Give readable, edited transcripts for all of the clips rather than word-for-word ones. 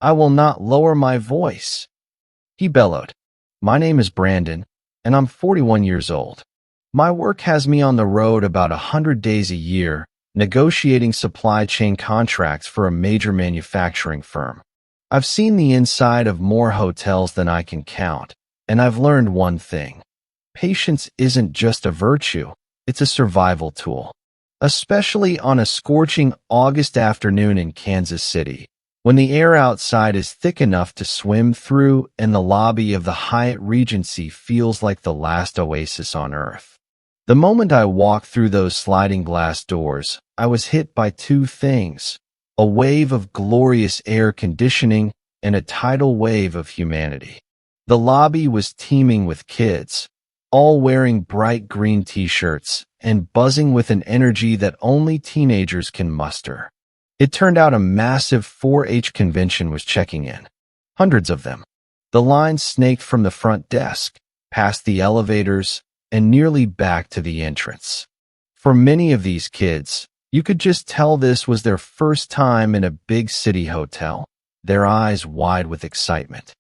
I will not lower my voice," he bellowed. "My name is Brandon, and I'm 41 years old. My work has me on the road about 100 days a year, negotiating supply chain contracts for a major manufacturing firm. I've seen the inside of more hotels than I can count, and I've learned one thing. Patience isn't just a virtue, it's a survival tool. Especially on a scorching August afternoon in Kansas City, when the air outside is thick enough to swim through and the lobby of the Hyatt Regency feels like the last oasis on Earth. The moment I walked through those sliding glass doors, I was hit by two things: a wave of glorious air conditioning and a tidal wave of humanity. The lobby was teeming with kids, all wearing bright green t-shirts and buzzing with an energy that only teenagers can muster. It turned out a massive 4-H convention was checking in. Hundreds of them. The line snaked from the front desk, past the elevators, and nearly back to the entrance. For many of these kids, you could just tell this was their first time in a big city hotel, their eyes wide with excitement.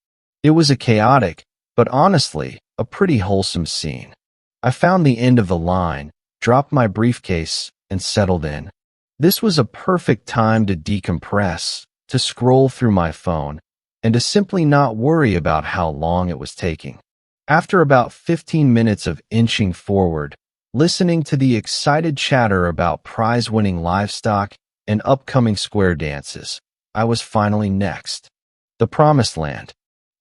It was a chaotic, but honestly, a pretty wholesome scene. I found the end of the line, dropped my briefcase, and settled in. This was a perfect time to decompress, to scroll through my phone, and to simply not worry about how long it was taking. After about 15 minutes of inching forward, listening to the excited chatter about prize-winning livestock and upcoming square dances, I was finally next. The promised land.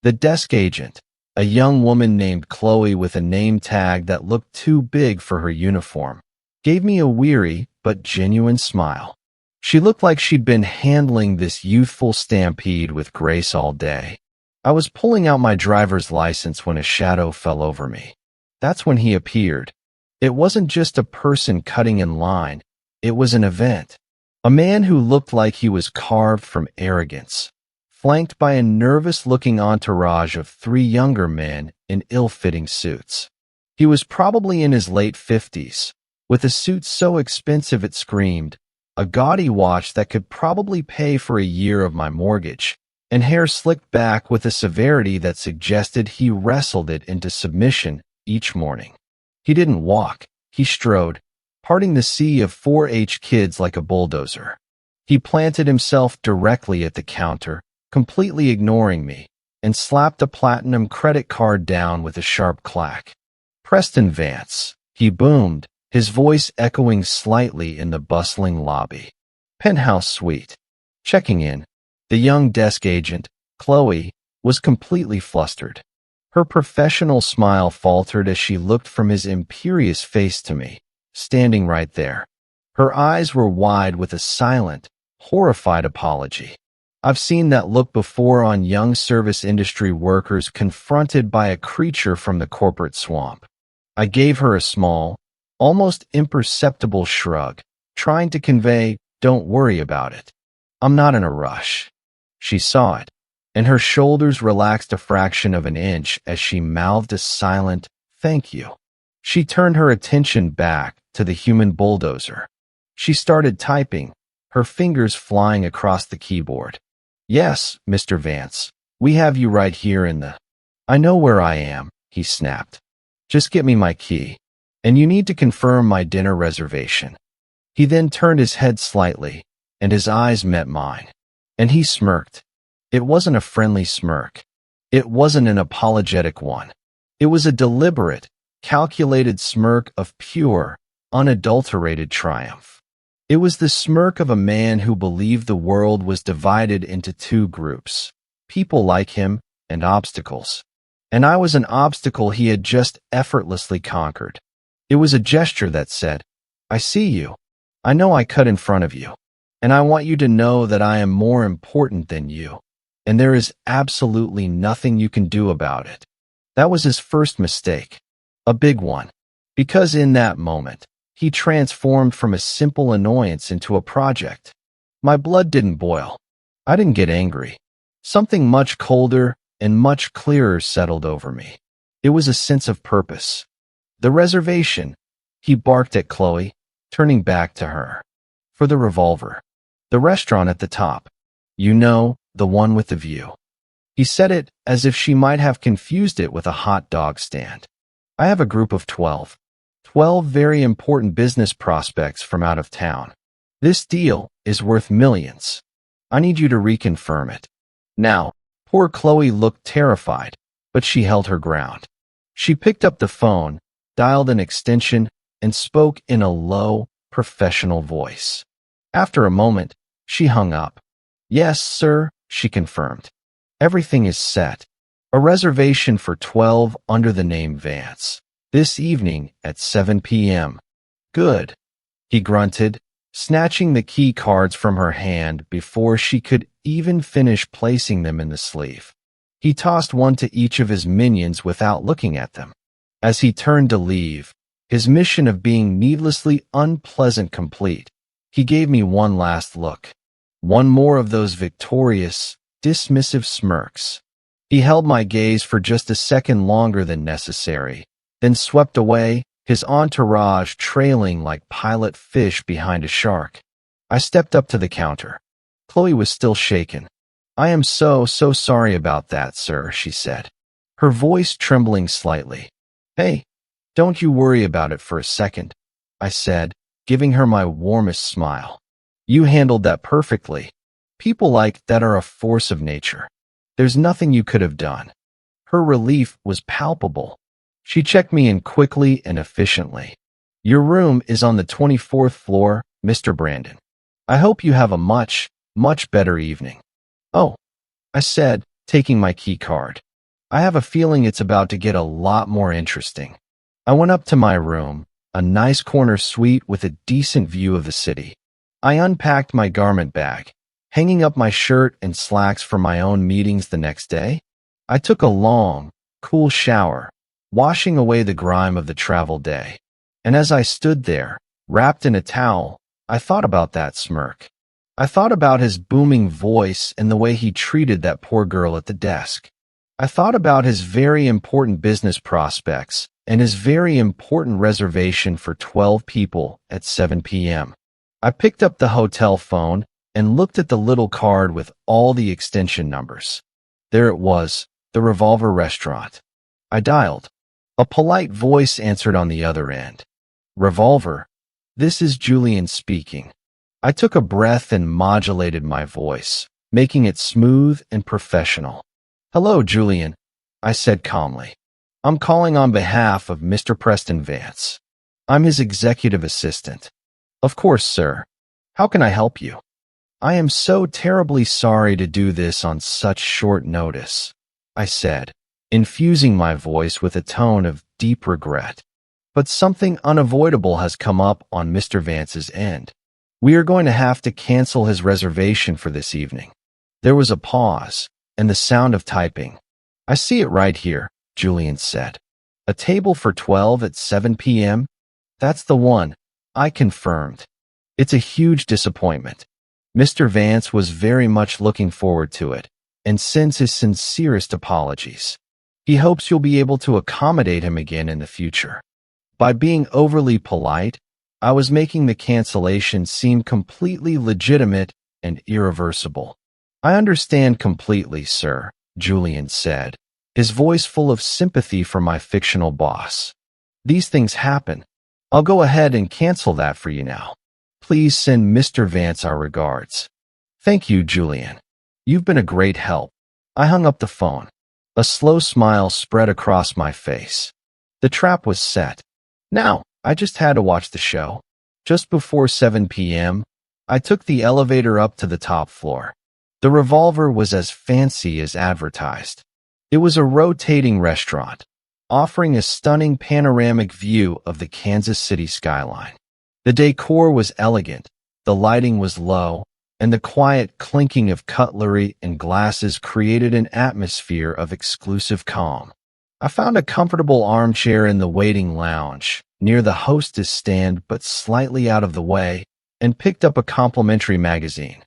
The desk agent, a young woman named Chloe with a name tag that looked too big for her uniform, gave me a weary but genuine smile. She looked like she'd been handling this youthful stampede with grace all day. I was pulling out my driver's license when a shadow fell over me. That's when he appeared. It wasn't just a person cutting in line, it was an event. A man who looked like he was carved from arrogance, flanked by a nervous-looking entourage of 3 younger men in ill-fitting suits. He was probably in his late 50s, with a suit so expensive it screamed, a gaudy watch that could probably pay for a year of my mortgage, and hair slicked back with a severity that suggested he wrestled it into submission each morning. He didn't walk, he strode, parting the sea of 4-H kids like a bulldozer. He planted himself directly at the counter, completely ignoring me, and slapped a platinum credit card down with a sharp clack. "Preston Vance," he boomed, his voice echoing slightly in the bustling lobby. "Penthouse suite." Checking in, the young desk agent, Chloe, was completely flustered. Her professional smile faltered as she looked from his imperious face to me, standing right there. Her eyes were wide with a silent, horrified apology. I've seen that look before on young service industry workers confronted by a creature from the corporate swamp. I gave her a small, almost imperceptible shrug, trying to convey, "Don't worry about it. I'm not in a rush." She saw it, and her shoulders relaxed a fraction of an inch as she mouthed a silent, "Thank you." She turned her attention back to the human bulldozer. She started typing, her fingers flying across the keyboard. "Yes, Mr. Vance, we have you right here in the—" "I know where I am," he snapped. "Just get me my key. And you need to confirm my dinner reservation." He then turned his head slightly, and his eyes met mine. And he smirked. It wasn't a friendly smirk. It wasn't an apologetic one. It was a deliberate, calculated smirk of pure, unadulterated triumph. It was the smirk of a man who believed the world was divided into 2 groups, people like him and obstacles. And I was an obstacle he had just effortlessly conquered. It was a gesture that said, "I see you. I know I cut in front of you. And I want you to know that I am more important than you. And there is absolutely nothing you can do about it." That was his first mistake. A big one. Because in that moment, he transformed from a simple annoyance into a project. My blood didn't boil. I didn't get angry. Something much colder and much clearer settled over me. It was a sense of purpose. "The reservation," he barked at Chloe, turning back to her. "For the revolver. The restaurant at the top. You know, the one with the view. He said it as if she might have confused it with a hot dog stand. I have a group of 12. 12 very important business prospects from out of town. This deal is worth millions. I need you to reconfirm it. Now, poor Chloe looked terrified, but she held her ground. She picked up the phone, dialed an extension, and spoke in a low, professional voice. After a moment, she hung up. Yes, sir, she confirmed. Everything is set. A reservation for 12 under the name Vance. This evening at 7 p.m. Good, he grunted, snatching the key cards from her hand before she could even finish placing them in the sleeve. He tossed one to each of his minions without looking at them. As he turned to leave, his mission of being needlessly unpleasant complete, he gave me one last look. One more of those victorious, dismissive smirks. He held my gaze for just a second longer than necessary, then swept away, his entourage trailing like pilot fish behind a shark. I stepped up to the counter. Chloe was still shaken. I am so sorry about that, sir, she said, her voice trembling slightly. Hey, don't you worry about it for a second, I said, giving her my warmest smile. You handled that perfectly. People like that are a force of nature. There's nothing you could have done. Her relief was palpable. She checked me in quickly and efficiently. Your room is on the 24th floor, Mr. Brandon. I hope you have a much better evening. Oh, I said, taking my key card. I have a feeling it's about to get a lot more interesting. I went up to my room, a nice corner suite with a decent view of the city. I unpacked my garment bag, hanging up my shirt and slacks for my own meetings the next day. I took a long, cool shower, washing away the grime of the travel day. And as I stood there, wrapped in a towel, I thought about that smirk. I thought about his booming voice and the way he treated that poor girl at the desk. I thought about his very important business prospects and his very important reservation for 12 people at 7 p.m. I picked up the hotel phone and looked at the little card with all the extension numbers. There it was, the Revolver restaurant. I dialed. A polite voice answered on the other end. Revolver, this is Julian speaking. I took a breath and modulated my voice, making it smooth and professional. Hello, Julian, I said calmly. I'm calling on behalf of Mr. Preston Vance. I'm his executive assistant. Of course, sir. How can I help you? I am so terribly sorry to do this on such short notice, I said, infusing my voice with a tone of deep regret. But something unavoidable has come up on Mr. Vance's end. We are going to have to cancel his reservation for this evening. There was a pause, and the sound of typing. I see it right here, Julian said. A table for 12 at 7 p.m.? That's the one, I confirmed. It's a huge disappointment. Mr. Vance was very much looking forward to it, and sends his sincerest apologies. He hopes you'll be able to accommodate him again in the future. By being overly polite, I was making the cancellation seem completely legitimate and irreversible. I understand completely, sir, Julian said, his voice full of sympathy for my fictional boss. These things happen. I'll go ahead and cancel that for you now. Please send Mr. Vance our regards. Thank you, Julian. You've been a great help. I hung up the phone. A slow smile spread across my face. The trap was set. Now, I just had to watch the show. Just before 7 p.m., I took the elevator up to the top floor. The Revolver was as fancy as advertised. It was a rotating restaurant, offering a stunning panoramic view of the Kansas City skyline. The decor was elegant, the lighting was low, and the quiet clinking of cutlery and glasses created an atmosphere of exclusive calm. I found a comfortable armchair in the waiting lounge, near the hostess stand but slightly out of the way, and picked up a complimentary magazine.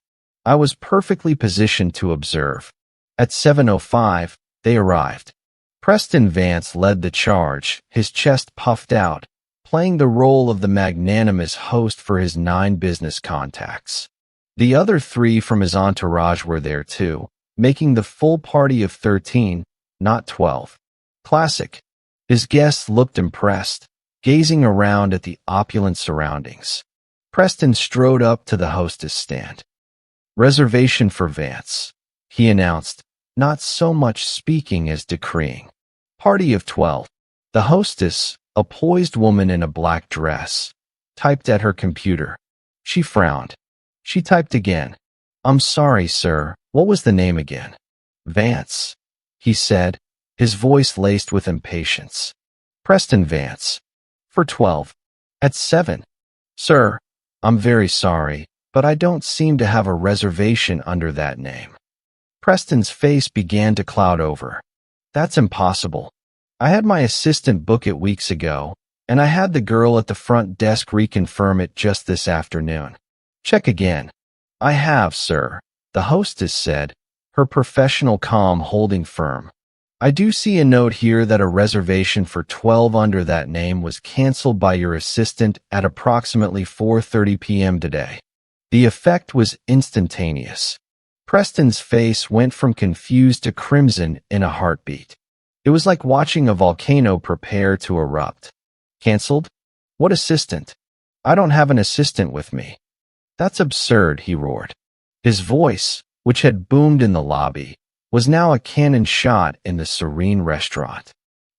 I was perfectly positioned to observe. At 7:05, they arrived. Preston Vance led the charge, his chest puffed out, playing the role of the magnanimous host for his 9 business contacts. The other 3 from his entourage were there too, making the full party of 13, not 12. Classic. His guests looked impressed, gazing around at the opulent surroundings. Preston strode up to the hostess stand. "Reservation for Vance," he announced, not so much speaking as decreeing. "Party of 12. The hostess, a poised woman in a black dress, typed at her computer. She frowned. She typed again. "I'm sorry, sir. What was the name again?" "Vance," he said, his voice laced with impatience. "Preston Vance. For 12. At 7. Sir, I'm very sorry, but I don't seem to have a reservation under that name." Preston's face began to cloud over. "That's impossible. I had my assistant book it weeks ago, and I had the girl at the front desk reconfirm it just this afternoon." "Check again." "I have, sir," the hostess said, her professional calm holding firm. "I do see a note here that a reservation for 12 under that name was canceled by your assistant at approximately 4:30 p.m. today." The effect was instantaneous. Preston's face went from confused to crimson in a heartbeat. It was like watching a volcano prepare to erupt. "Canceled? What assistant? I don't have an assistant with me." "That's absurd," he roared. His voice, which had boomed in the lobby, was now a cannon shot in the serene restaurant.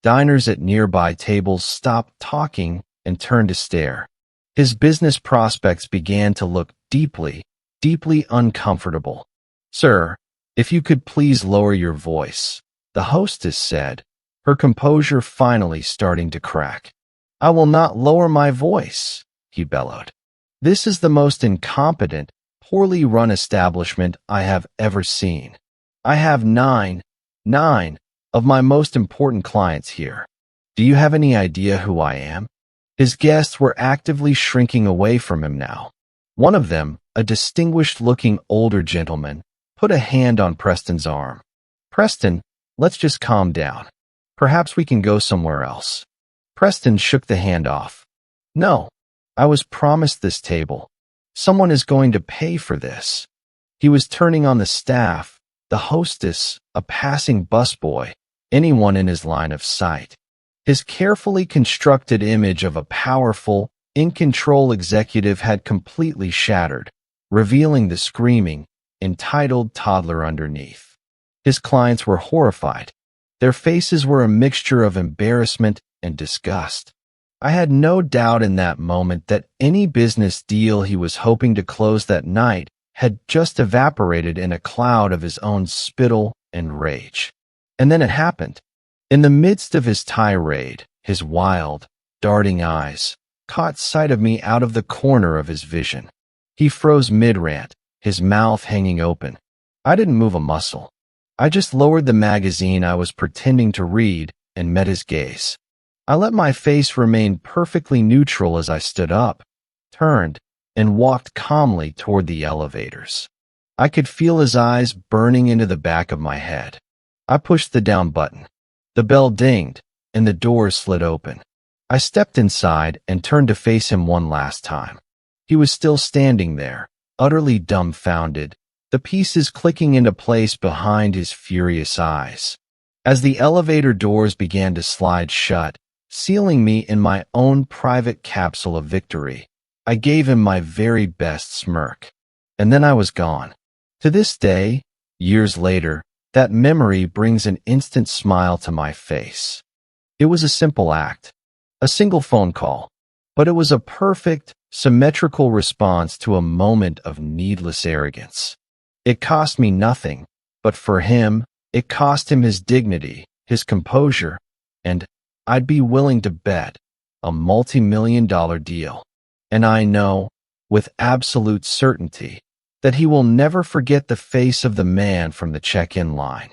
Diners at nearby tables stopped talking and turned to stare. His business prospects began to look deeply, deeply uncomfortable. "Sir, if you could please lower your voice," the hostess said, her composure finally starting to crack. "I will not lower my voice," he bellowed. "This is the most incompetent, poorly run establishment I have ever seen. I have nine of my most important clients here. Do you have any idea who I am?" His guests were actively shrinking away from him now. One of them, a distinguished-looking older gentleman, put a hand on Preston's arm. "Preston, let's just calm down. Perhaps we can go somewhere else." Preston shook the hand off. "No, I was promised this table. Someone is going to pay for this." He was turning on the staff, the hostess, a passing busboy, anyone in his line of sight. His carefully constructed image of a powerful, in-control executive had completely shattered, revealing the screaming, entitled toddler underneath. His clients were horrified. Their faces were a mixture of embarrassment and disgust. I had no doubt in that moment that any business deal he was hoping to close that night had just evaporated in a cloud of his own spittle and rage. And then it happened. In the midst of his tirade, his wild, darting eyes caught sight of me out of the corner of his vision. He froze mid-rant, his mouth hanging open. I didn't move a muscle. I just lowered the magazine I was pretending to read and met his gaze. I let my face remain perfectly neutral as I stood up, turned, and walked calmly toward the elevators. I could feel his eyes burning into the back of my head. I pushed the down button. The bell dinged, and the doors slid open. I stepped inside and turned to face him one last time. He was still standing there, utterly dumbfounded, the pieces clicking into place behind his furious eyes. As the elevator doors began to slide shut, sealing me in my own private capsule of victory, I gave him my very best smirk. And then I was gone. To this day, years later, that memory brings an instant smile to my face. It was a simple act, a single phone call, but it was a perfect, symmetrical response to a moment of needless arrogance. It cost me nothing, but for him, it cost him his dignity, his composure, and, I'd be willing to bet, a multi-million-dollar deal. And I know, with absolute certainty, that he will never forget the face of the man from the check-in line.